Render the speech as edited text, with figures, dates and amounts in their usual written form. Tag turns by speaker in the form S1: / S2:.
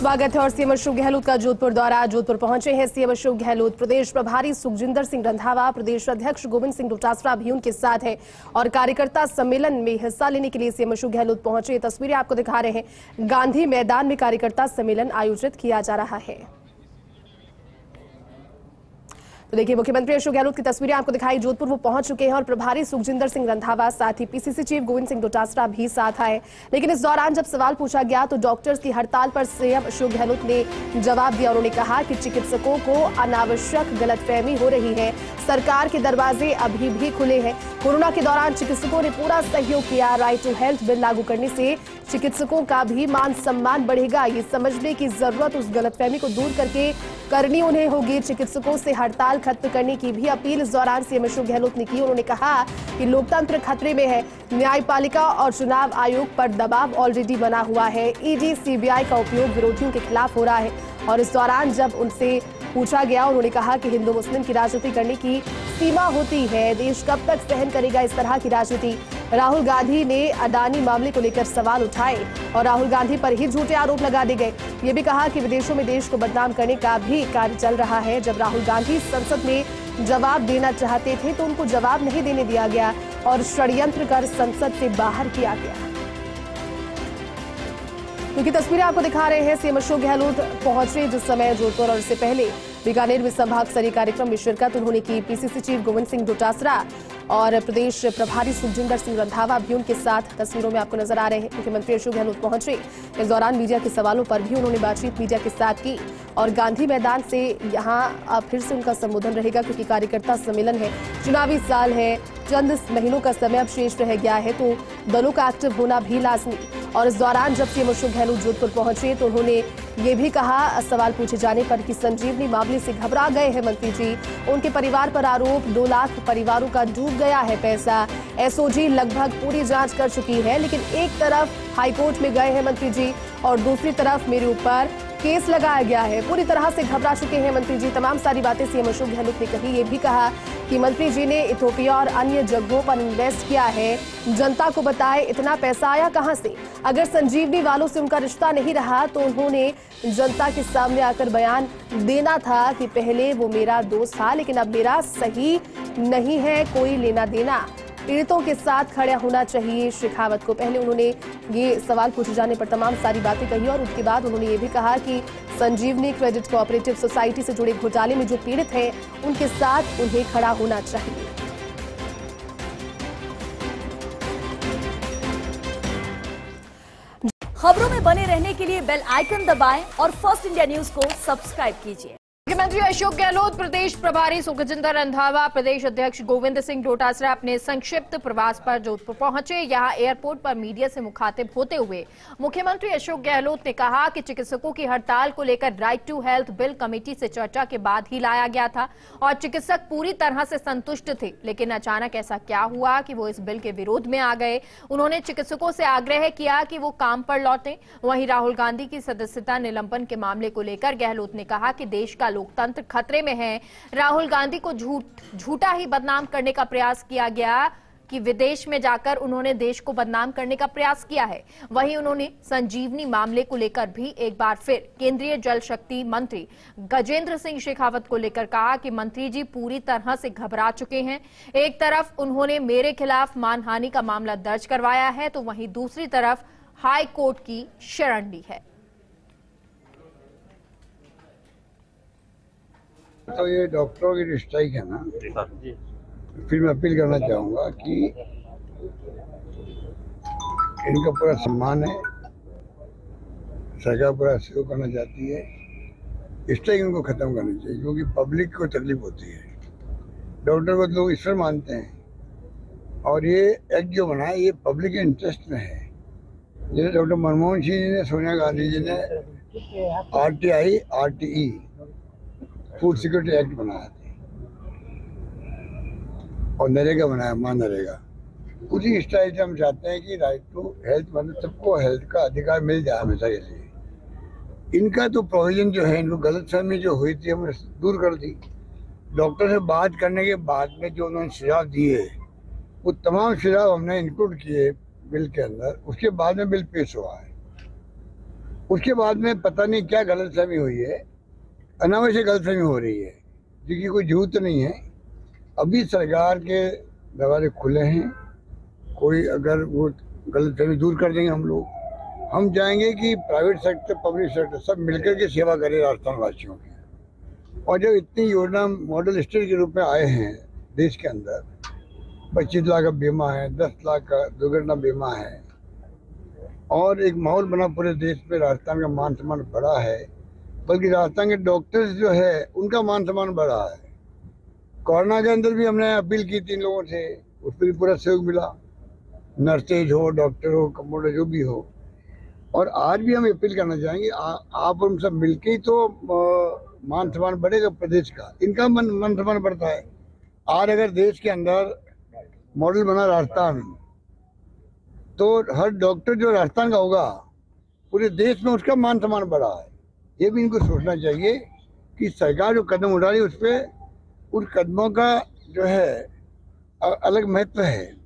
S1: स्वागत है और सीएम अशोक गहलोत का जोधपुर दौरा। जोधपुर पहुंचे हैं सीएम अशोक गहलोत। प्रदेश प्रभारी सुखजिंदर सिंह रंधावा, प्रदेश अध्यक्ष गोविंद सिंह डोटासरा भी उनके साथ है और कार्यकर्ता सम्मेलन में हिस्सा लेने के लिए सीएम अशोक गहलोत पहुंचे। तस्वीरें आपको दिखा रहे हैं। गांधी मैदान में कार्यकर्ता सम्मेलन आयोजित किया जा रहा है। तो देखिए, मुख्यमंत्री अशोक गहलोत की तस्वीरें आपको दिखाई। जोधपुर वो पहुंच चुके हैं और प्रभारी सुखजिंदर सिंह रंधावा, साथ ही पीसीसी चीफ गोविंद सिंह डोटासरा भी साथ आए। लेकिन इस दौरान जब सवाल पूछा गया तो डॉक्टर्स की हड़ताल पर सीएम अशोक गहलोत ने जवाब दिया। उन्होंने कहा कि चिकित्सकों को अनावश्यक गलतफहमी हो रही है, सरकार के दरवाजे अभी भी खुले हैं। कोरोना के दौरान चिकित्सकों ने पूरा सहयोग किया। राइट टू हेल्थ बिल लागू करने से चिकित्सकों का भी मान सम्मान बढ़ेगा। ये समझने की जरूरत उस गलतफहमी को दूर करके करनी उन्हें होगी। चिकित्सकों से हड़ताल खत्म करने की भी अपील इस दौरान सीएम अशोक गहलोत ने की। उन्होंने कहा कि लोकतंत्र खतरे में है, न्यायपालिका और चुनाव आयोग पर दबाव ऑलरेडी बना हुआ है। ईडी सीबीआई का उपयोग विरोधियों के खिलाफ हो रहा है। और इस दौरान जब उनसे पूछा गया, उन्होंने कहा कि हिंदू मुस्लिम की राजनीति करने की सीमा होती है, देश कब तक सहन करेगा इस तरह की राजनीति। राहुल गांधी ने अडानी मामले को लेकर सवाल उठाए और राहुल गांधी पर ही झूठे आरोप लगा दिए गए। ये भी कहा कि विदेशों में देश को बदनाम करने का भी कार्य चल रहा है। जब राहुल गांधी संसद में जवाब देना चाहते थे तो उनको जवाब नहीं देने दिया गया और षड्यंत्र कर संसद से बाहर किया गया। क्योंकि तस्वीरें आपको दिखा रहे हैं, सीएम अशोक गहलोत पहुंचे जिस समय जोधपुर और इससे पहले बीकानेर में संभाग स्तरीय कार्यक्रम में शिरकत उन्होंने की। पीसीसी चीफ गोविंद सिंह डोटासरा और प्रदेश प्रभारी सुखजिंदर सिंह रंधावा भी उनके साथ तस्वीरों में आपको नजर आ रहे हैं। मुख्यमंत्री अशोक गहलोत पहुंचे। इस दौरान मीडिया के सवालों पर भी उन्होंने बातचीत मीडिया के साथ की और गांधी मैदान से यहाँ फिर से उनका संबोधन रहेगा क्योंकि कार्यकर्ता सम्मेलन है, चुनावी साल है, चंद महीनों का समय अब शेष रह गया है, तो दलों का एक्टिव होना भी लाजमी। और इस दौरान जब सीएम अशोक गहलोत जोधपुर पहुंचे तो उन्होंने ये भी कहा, सवाल पूछे जाने पर कि संजीवनी मामले से घबरा गए हैं मंत्री जी। उनके परिवार पर आरोप, 2 लाख परिवारों का डूब गया है पैसा। एसओजी लगभग पूरी जांच कर चुकी है, लेकिन एक तरफ हाईकोर्ट में गए हैं मंत्री जी और दूसरी तरफ मेरे ऊपर केस लगाया गया है। पूरी तरह से घबरा चुके हैं मंत्री जी। तमाम सारी बातें सीएम अशोक गहलोत ने कही। ये भी कहा कि मंत्री जी ने इथोपिया और अन्य जगहों पर इन्वेस्ट किया है, जनता को बताए इतना पैसा आया कहां से। अगर संजीवनी वालों से उनका रिश्ता नहीं रहा तो उन्होंने जनता के सामने आकर बयान देना था कि पहले वो मेरा दोस्त था लेकिन अब मेरा सही नहीं है, कोई लेना देना। पीड़ितों के साथ खड़ा होना चाहिए शेखावत को। पहले उन्होंने ये सवाल पूछे जाने पर तमाम सारी बातें कही और उसके बाद उन्होंने ये भी कहा कि संजीवनी क्रेडिट कोऑपरेटिव सोसाइटी से जुड़े घोटाले में जो पीड़ित हैं उनके साथ उन्हें खड़ा होना चाहिए।
S2: खबरों में बने रहने के लिए बेल आइकन दबाएं और फर्स्ट इंडिया न्यूज को सब्सक्राइब कीजिए।
S3: मुख्यमंत्री अशोक गहलोत, प्रदेश प्रभारी सुखजिंदर रंधावा, प्रदेश अध्यक्ष गोविंद सिंह डोटासरा अपने संक्षिप्त प्रवास पर जोधपुर पहुंचे। यहां एयरपोर्ट पर मीडिया से मुखातिब होते हुए मुख्यमंत्री अशोक गहलोत ने कहा कि चिकित्सकों की हड़ताल को लेकर right to health bill committee से चर्चा के बाद ही लाया गया था और चिकित्सक पूरी तरह से संतुष्ट थे। लेकिन अचानक ऐसा क्या हुआ कि वो इस बिल के विरोध में आ गए। उन्होंने चिकित्सकों से आग्रह किया कि वो काम पर लौटें। वहीं राहुल गांधी की सदस्यता निलंबन के मामले को लेकर गहलोत ने कहा कि देश का लोकतंत्र खतरे में है। राहुल गांधी को झूठा ही बदनाम करने का प्रयास किया गया कि विदेश में जाकर उन्होंने देश को बदनाम करने का प्रयास किया है। वहीं उन्होंने संजीवनी मामले को लेकर भी एक बार फिर केंद्रीय जल शक्ति मंत्री गजेंद्र सिंह शेखावत को लेकर कहा कि मंत्री जी पूरी तरह से घबरा चुके हैं। एक तरफ उन्होंने मेरे खिलाफ मानहानि का मामला दर्ज करवाया है तो वहीं दूसरी तरफ हाई कोर्ट की शरण ली है।
S4: तो ये डॉक्टरों की स्ट्राइक है ना, फिर मैं अपील करना चाहूँगा कि इनका पूरा सम्मान है, सरकार पूरा सहयोग करना चाहती है, स्ट्राइक इनको खत्म करनी चाहिए क्योंकि पब्लिक को तकलीफ होती है। डॉक्टर को लोग ईश्वर मानते हैं और ये एक्ट जो बना है ये पब्लिक के इंटरेस्ट में है। जैसे डॉक्टर मनमोहन सिंह जी ने, सोनिया गांधी जी ने RTI RTE food security act बनाया था और नरेगा बनाया, मनरेगा। उसी स्टाइल से हम चाहते हैं कि राइट टू हेल्थ मतलब सबको हेल्थ का अधिकार मिल जाए हमेशा के लिए। इनका तो प्रोविजन जो है, इनको गलतफहमी जो हुई थी हमने दूर कर दी। डॉक्टर से बात करने के बाद में जो उन्होंने सुझाव दिए वो तमाम सुझाव हमने इंक्लूड किए बिल के अंदर। उसके बाद में बिल पेश हुआ है। उसके बाद में पता नहीं क्या गलतफहमी हुई है, अनावश्यक गलतफहमी हो रही है, क्योंकि कोई जरूरत नहीं है। अभी सरकार के दरवाजे खुले हैं, कोई अगर वो गलतफहमी दूर कर देंगे हम चाहेंगे कि प्राइवेट सेक्टर, पब्लिक सेक्टर सब मिलकर के सेवा करें राजस्थान वासियों की। और जब इतनी योजना मॉडल स्टेट के रूप में आए हैं देश के अंदर, 25 लाख का बीमा है, 10 लाख का दुर्घटना बीमा है, और एक माहौल बना पूरे देश में, राजस्थान का मान सम्मान बढ़ा है, बल्कि राजस्थान के डॉक्टर्स जो है उनका मान सम्मान बढ़ा है। कोरोना के अंदर भी हमने अपील की 3 लोगों से, उस पर भी पूरा सहयोग मिला, नर्सेज हो, डॉक्टर हो, कंपाउंडर जो भी हो। और आज भी हम अपील करना चाहेंगे, आप हम सब मिलके ही तो मान सम्मान बढ़ेगा प्रदेश का, इनका मान सम्मान बढ़ता है। आज अगर देश के अंदर मॉडल बना राजस्थान, तो हर डॉक्टर जो राजस्थान का होगा पूरे देश में उसका मान सम्मान बढ़ा है। ये भी इनको सोचना चाहिए कि सरकार जो कदम उठा रही है उस पर, उन कदमों का जो है अलग महत्व है।